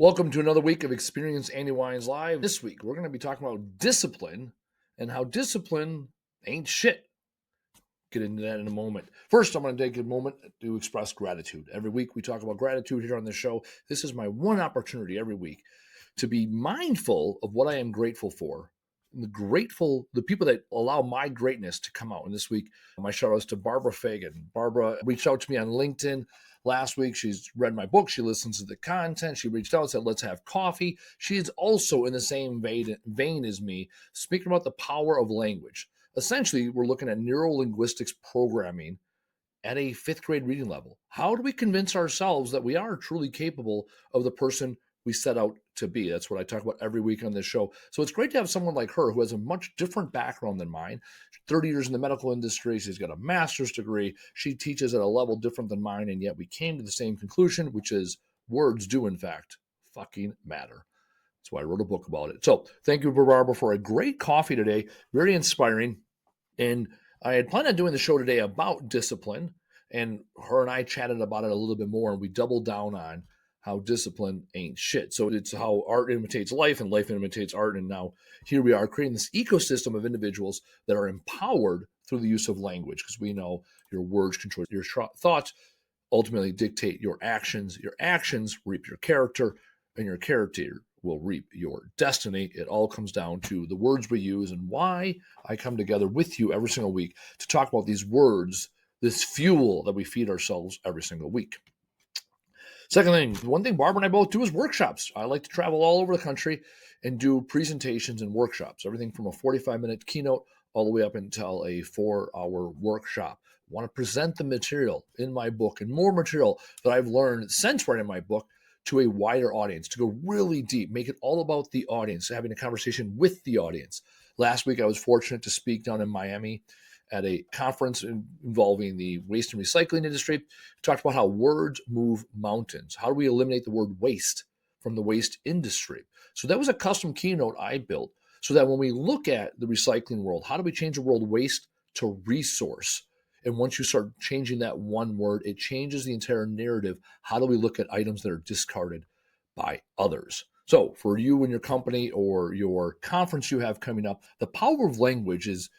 Welcome to another week of Experience Andy Weins Live. This week, we're going to be talking about discipline and how discipline ain't shit. Get into that in a moment. First, I'm going to take a moment to express gratitude. Every week, we talk about gratitude here on the show. This is my one opportunity every week to be mindful of what I am grateful for. The people that allow my greatness to come out. And this week, my shout outs to Barbara Fagan. Barbara reached out to me on LinkedIn last week. She's read my book. She listens to the content. She reached out and said, let's have coffee. She is also in the same vein as me, speaking about the power of language. Essentially, we're looking at neurolinguistics programming at a fifth grade reading level. How do we convince ourselves that we are truly capable of the person we set out to be? That's what I talk about every week on this show. So it's great to have someone like her who has a much different background than mine. 30 years in the medical industry. She's got a master's degree. She teaches at a level different than mine, and yet we came to the same conclusion, which is words do, in fact, fucking matter. That's why I wrote a book about it. So thank you, Barbara, for a great coffee today. Very inspiring. And I had planned on doing the show today about discipline, and her and I chatted about it a little bit more, and we doubled down on how discipline ain't shit. So it's how art imitates life and life imitates art. And now here we are creating this ecosystem of individuals that are empowered through the use of language, because we know your words control your thoughts, ultimately dictate your actions. Your actions reap your character, and your character will reap your destiny. It all comes down to the words we use, and why I come together with you every single week to talk about these words, this fuel that we feed ourselves every single week. Second thing, one thing Barbara and I both do is workshops. I like to travel all over the country and do presentations and workshops, everything from a 45-minute keynote all the way up until a 4-hour workshop. I want to present the material in my book and more material that I've learned since writing my book to a wider audience, to go really deep, make it all about the audience, having a conversation with the audience. Last week, I was fortunate to speak down in Miami at a conference involving the waste and recycling industry. Talked about how words move mountains. How do we eliminate the word waste from the waste industry? So that was a custom keynote I built so that when we look at the recycling world, how do we change the world waste to resource? And once you start changing that one word, it changes the entire narrative. How do we look at items that are discarded by others? So for you and your company or your conference you have coming up, the power of language is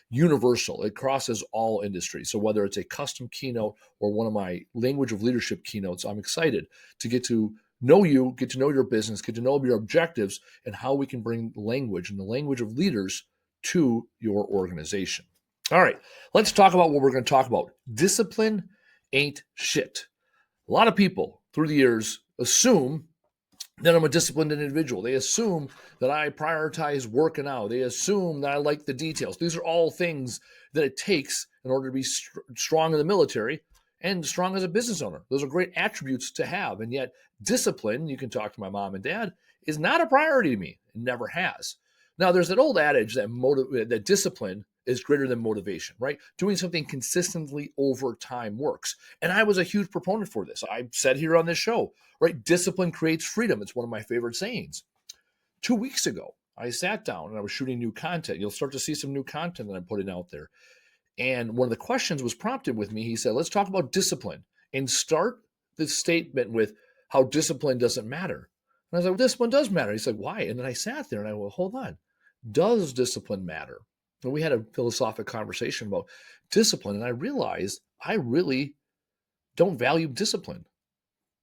universal. It crosses all industries. So whether it's a custom keynote or one of my language of leadership keynotes, I'm excited to get to know you, get to know your business, get to know your objectives, and how we can bring language and the language of leaders to your organization. All right, let's talk about what we're going to talk about. Discipline ain't shit. A lot of people through the years assume that I'm a disciplined individual. They assume that I prioritize working out. They assume that I like the details. These are all things that it takes in order to be strong in the military and strong as a business owner. Those are great attributes to have. And yet discipline, you can talk to my mom and dad, is not a priority to me. It never has. Now, there's that old adage that discipline is greater than motivation, right? Doing something consistently over time works. And I was a huge proponent for this. I said here on this show, right? Discipline creates freedom. It's one of my favorite sayings. 2 weeks ago, I sat down and I was shooting new content. You'll start to see some new content that I'm putting out there. And one of the questions was prompted with me. He said, let's talk about discipline and start the statement with how discipline doesn't matter. And I was like, well, discipline does matter. He's like, why? And then I sat there and I went, hold on. Does discipline matter? And we had a philosophical conversation about discipline. And I realized I really don't value discipline.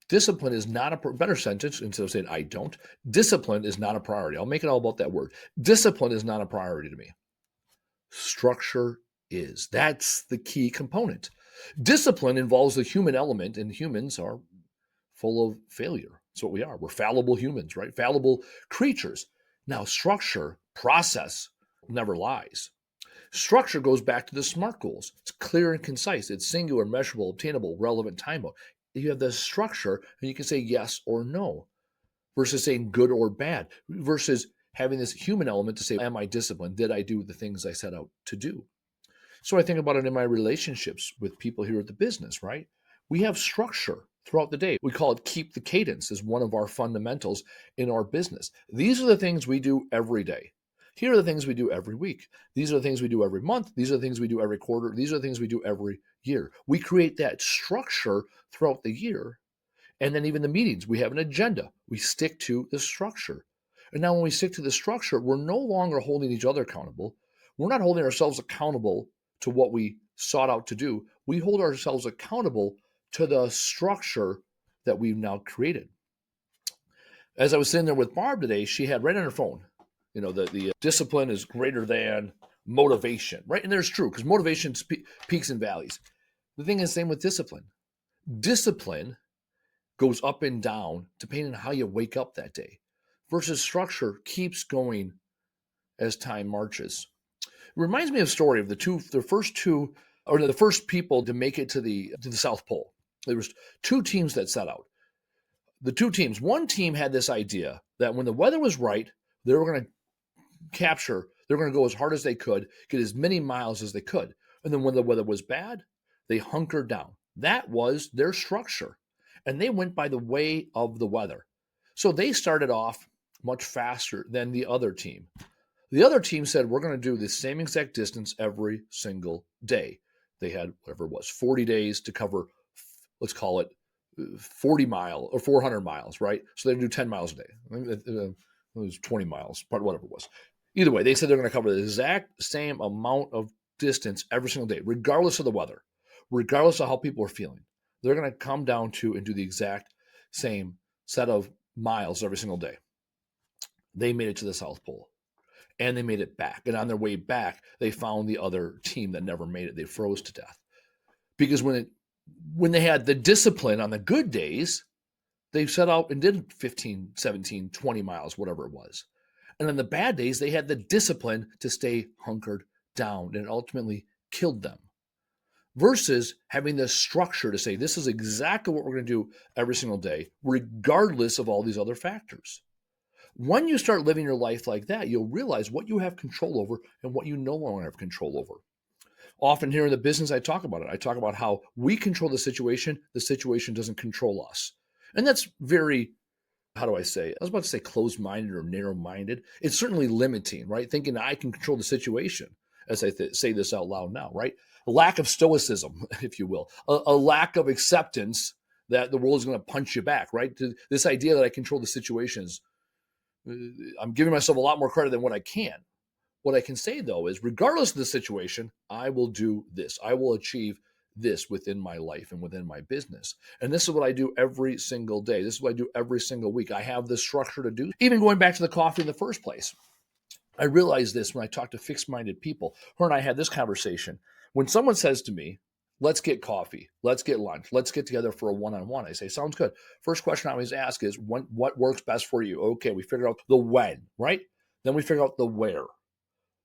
Discipline is not a better sentence instead of saying I don't. Discipline is not a priority. I'll make it all about that word. Discipline is not a priority to me. Structure is. That's the key component. Discipline involves the human element, and humans are full of failure. That's what we are. We're fallible humans, right? Fallible creatures. Now, structure, process, never lies. Structure goes back to the SMART goals. It's clear and concise. It's singular, measurable, obtainable, relevant, time-bound. You have the structure, and you can say yes or no versus saying good or bad versus having this human element to say, am I disciplined? Did I do the things I set out to do? So I think about it in my relationships with people here at the business, right? We have structure throughout the day. We call it keep the cadence as one of our fundamentals in our business. These are the things we do every day. Here are the things we do every week. These are the things we do every month. These are the things we do every quarter. These are the things we do every year. We create that structure throughout the year. And then even the meetings, we have an agenda. We stick to the structure. And now when we stick to the structure, we're no longer holding each other accountable. We're not holding ourselves accountable to what we sought out to do. We hold ourselves accountable to the structure that we've now created. As I was sitting there with Barb today, she had right on her phone, the discipline is greater than motivation, right? And there's true, because motivation peaks and valleys. The thing is, same with discipline. Discipline goes up and down depending on how you wake up that day, versus structure keeps going as time marches. It reminds me of a story of the first people to make it to the South Pole. There was two teams that set out. The two teams, one team had this idea that when the weather was right, they were going to go as hard as they could, get as many miles as they could. And then when the weather was bad, they hunkered down. That was their structure. And they went by the way of the weather. So they started off much faster than the other team. The other team said, we're going to do the same exact distance every single day. They had whatever it was, 40 days to cover, let's call it 40 miles or 400 miles, right? So they do 10 miles a day. I think it was 20 miles, whatever it was. Either way, they said they're going to cover the exact same amount of distance every single day, regardless of the weather, regardless of how people are feeling. They're going to come down to and do the exact same set of miles every single day. They made it to the South Pole and they made it back. And on their way back, they found the other team that never made it. They froze to death. Because when they had the discipline on the good days, they set out and did 15, 17, 20 miles, whatever it was. And on the bad days, they had the discipline to stay hunkered down, and it ultimately killed them. Versus having the structure to say, this is exactly what we're going to do every single day, regardless of all these other factors. When you start living your life like that, you'll realize what you have control over and what you no longer have control over. Often here in the business, I talk about it. I talk about how we control the situation doesn't control us. And that's very, how do I say? I was about to say closed-minded or narrow-minded. It's certainly limiting, right? Thinking I can control the situation, as I say this out loud now, right? A lack of stoicism, if you will, a lack of acceptance that the world is going to punch you back, right? This idea that I control the situations, I'm giving myself a lot more credit than what I can. What I can say, though, is regardless of the situation, I will do this. I will achieve this within my life and within my business. And this is what I do every single day. This is what I do every single week. I have the structure to do. Even going back to the coffee in the first place, I realized this when I talk to fixed-minded people. Her and I had this conversation. When someone says to me, let's get coffee, let's get lunch, let's get together for a one-on-one, I say, sounds good. First question I always ask is, what works best for you? Okay, we figured out the when, right? Then we figure out the where.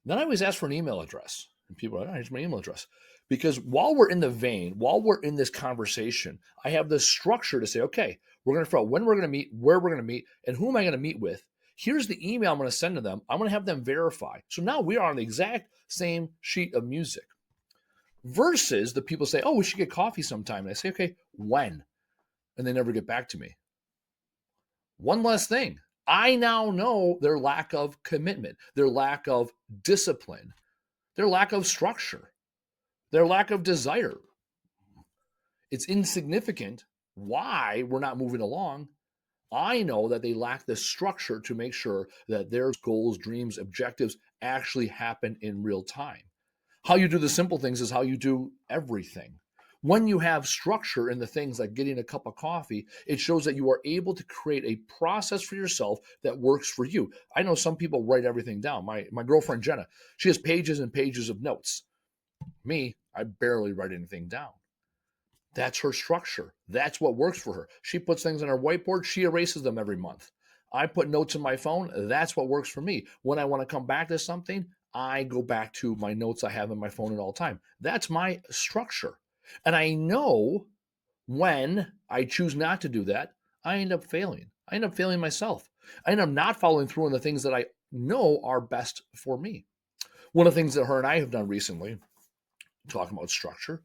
Then I always ask for an email address. And people are like, here's my email address. Because while we're in the vein, while we're in this conversation, I have the structure to say, okay, we're going to figure out when we're going to meet, where we're going to meet, and who am I going to meet with. Here's the email I'm going to send to them. I'm going to have them verify. So now we are on the exact same sheet of music. Versus the people say, oh, we should get coffee sometime. And I say, okay, when? And they never get back to me. One less thing. I now know their lack of commitment, their lack of discipline, their lack of structure, their lack of desire. It's insignificant why we're not moving along. I know that they lack the structure to make sure that their goals, dreams, objectives actually happen in real time. How you do the simple things is how you do everything. When you have structure in the things like getting a cup of coffee, it shows that you are able to create a process for yourself that works for you. I know some people write everything down. My girlfriend, Jenna, she has pages and pages of notes. Me, I barely write anything down. That's her structure. That's what works for her. She puts things on her whiteboard. She erases them every month. I put notes in my phone. That's what works for me. When I want to come back to something, I go back to my notes I have in my phone at all time. That's my structure. And I know when I choose not to do that, I end up failing. I end up failing myself. I end up not following through on the things that I know are best for me. One of the things that her and I have done recently, talking about structure,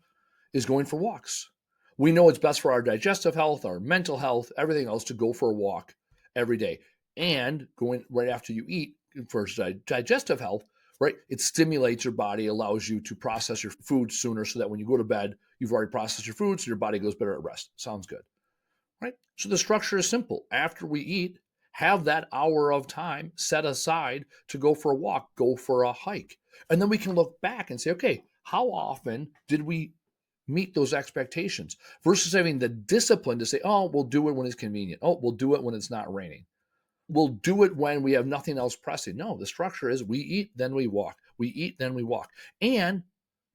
is going for walks. We know it's best for our digestive health, our mental health, everything else to go for a walk every day. And going right after you eat for digestive health, right? It stimulates your body, allows you to process your food sooner so that when you go to bed, you've already processed your food, so your body goes better at rest. Sounds good, right? So the structure is simple. After we eat, have that hour of time set aside to go for a walk, go for a hike. And then we can look back and say, okay, how often did we meet those expectations versus having the discipline to say, oh, we'll do it when it's convenient. Oh, we'll do it when it's not raining. We'll do it when we have nothing else pressing. No, the structure is we eat, then we walk. We eat, then we walk. And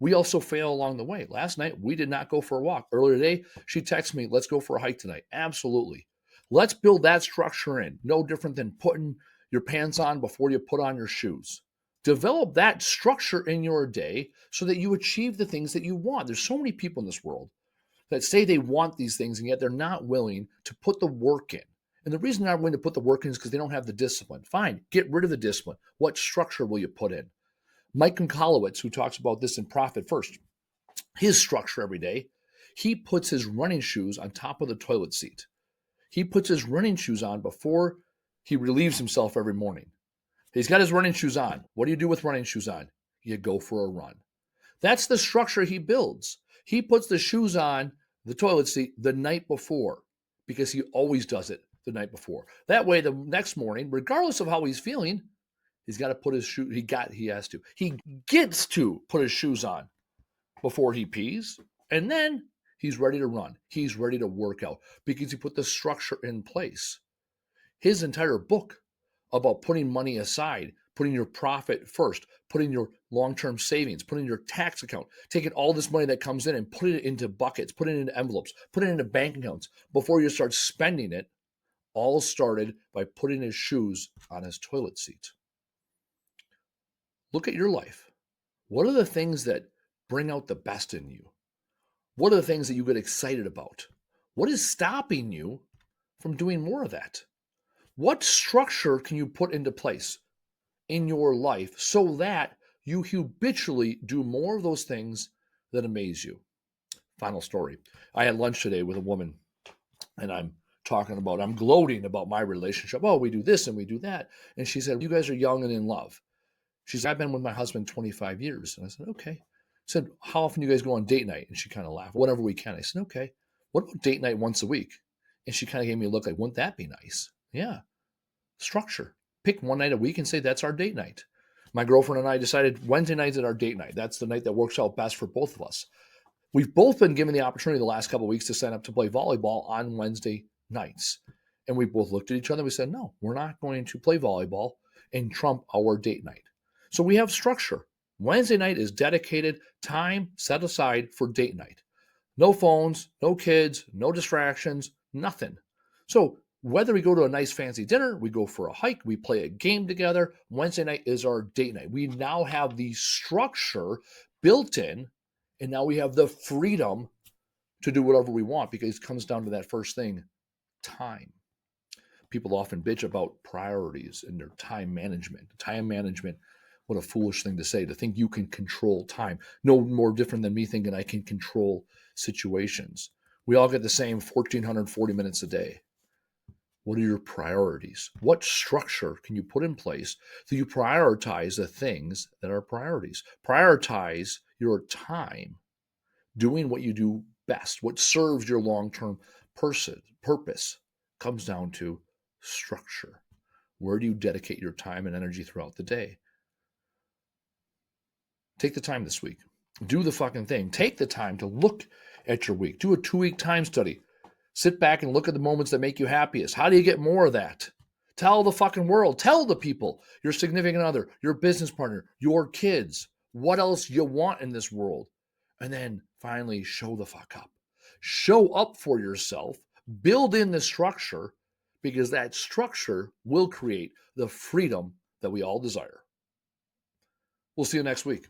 we also fail along the way. Last night, we did not go for a walk. Earlier today, she texted me, let's go for a hike tonight. Absolutely. Let's build that structure in. No different than putting your pants on before you put on your shoes. Develop that structure in your day so that you achieve the things that you want. There's so many people in this world that say they want these things, and yet they're not willing to put the work in. And the reason they're not willing to put the work in is because they don't have the discipline. Fine, get rid of the discipline. What structure will you put in? Mike Konkolowitz, who talks about this in Profit First, his structure every day, he puts his running shoes on top of the toilet seat. He puts his running shoes on before he relieves himself every morning. He's got his running shoes on. What do you do with running shoes on? You go for a run. That's the structure he builds. He puts the shoes on the toilet seat the night before because he always does it the night before. That way, the next morning, regardless of how he's feeling, he's got to put his shoe. He gets to put his shoes on before he pees, and then he's ready to run. He's ready to work out because he put the structure in place. His entire book about putting money aside, putting your profit first, putting your long-term savings, putting your tax account, taking all this money that comes in and putting it into buckets, putting it into envelopes, putting it into bank accounts before you start spending it, all started by putting his shoes on his toilet seat. Look at your life. What are the things that bring out the best in you? What are the things that you get excited about? What is stopping you from doing more of that? What structure can you put into place in your life so that you habitually do more of those things that amaze you? Final story. I had lunch today with a woman, and I'm gloating about my relationship. Oh, we do this and we do that. And she said, you guys are young and in love. She said, I've been with my husband 25 years. And I said, okay. I said, how often do you guys go on date night? And she kind of laughed. Whenever we can. I said, okay. What about date night once a week? And she kind of gave me a look like, wouldn't that be nice? Yeah. Structure. Pick one night a week and say, that's our date night. My girlfriend and I decided Wednesday nights is our date night. That's the night that works out best for both of us. We've both been given the opportunity the last couple of weeks to sign up to play volleyball on Wednesday nights. And we both looked at each other and we said, no, we're not going to play volleyball and trump our date night. So we have structure. Wednesday night is dedicated time set aside for date night. No phones, no kids, no distractions, nothing. So whether we go to a nice fancy dinner, we go for a hike, we play a game together, Wednesday night is our date night. We now have the structure built in, and now we have the freedom to do whatever we want because it comes down to that first thing, time. People often bitch about priorities and their time management. Time management, what a foolish thing to say, to think you can control time. No more different than me thinking I can control situations. We all get the same 1,440 minutes a day. What are your priorities? What structure can you put in place so you prioritize the things that are priorities? Prioritize your time doing what you do best, what serves your long-term purpose. Comes down to structure. Where do you dedicate your time and energy throughout the day? Take the time this week. Do the fucking thing. Take the time to look at your week. Do a 2-week time study. Sit back and look at the moments that make you happiest. How do you get more of that? Tell the fucking world. Tell the people, your significant other, your business partner, your kids, what else you want in this world. And then finally, show the fuck up. Show up for yourself. Build in the structure because that structure will create the freedom that we all desire. We'll see you next week.